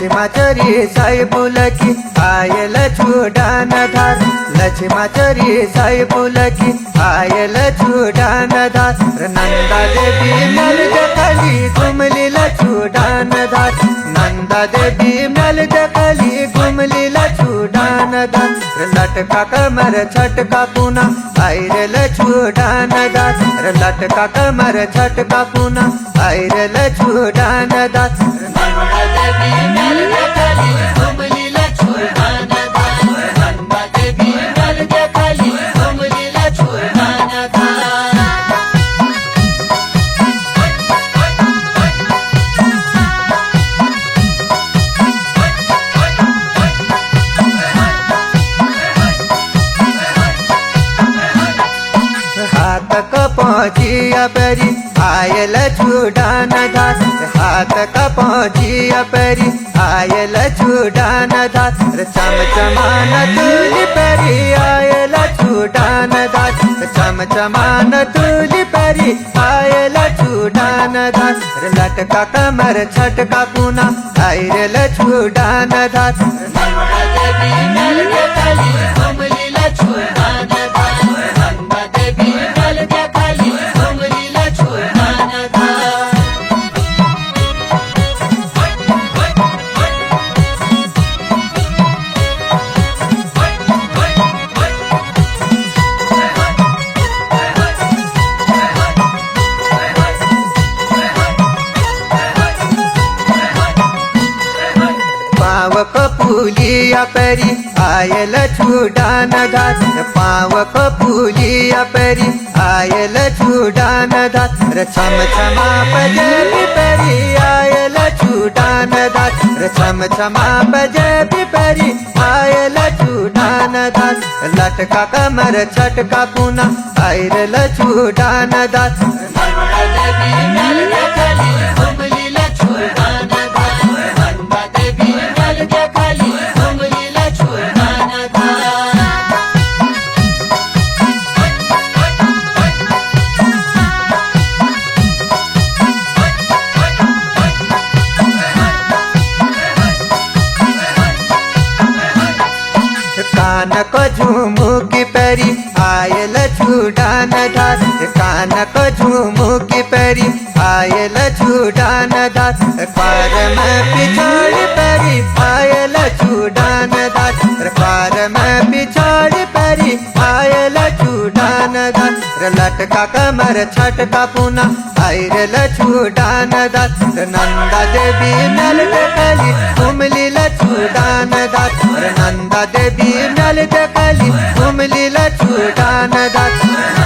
लक्ष्माचरी साई पुलकी आयल चुडान धार लक्ष्माचरी साई पुलकी आयल चुडान धार नंदा देवी मल जखली घुमली चुडान धार नंदा देवी मल जखली घुमली चुडान धार लटका कमर छटका पुना आयरल चुडान धार लटका कमर छटका पुना आयरल चुडान धार नंदा देवी मल जखली घुमली चुडान धार नंदा देवी मल जखली घुमली चुडान धार हाथ कपौजिया परी आयल चुडान धार हाथ कपौजिया परी आयल चुडान धार चमचमान तुली परी आयल चुडान धार चमचमान तुली परी आयल चुडान धार लटका कमर छटका पुना आयल चुडान धार नंदा देवी मल जखली घुमली चुडान धार नंदा देवी मल जखली घुमली चुडान धार पाव कपुलिया परी आयल चुडान धार पाव कपुलिया परी आयल चुडान धार छम छमा बजबी परी आयल चुडान धार छम छमा बजबी परी आयल चुडान धार लटका कमर छटका पुना आयल चुडान धार नंदा देवी मल जखली घुमली चुडान धार नंदा देवी मल जखली घुमली चुडान धार कान को झुमुकी परी आयल चुडान धार कान को झुमुकी परी आयल चुडान धार पार में पिछाड़ी परी आयल चुडान धार पार में पिछाड़ी परी आयल चुडान धार लटका कमर छटका पुना आयल चुडान धार नंदा देवी मल जखली घुमली चुडान धार नंदा देवी मल जखली घुमली चुडान धार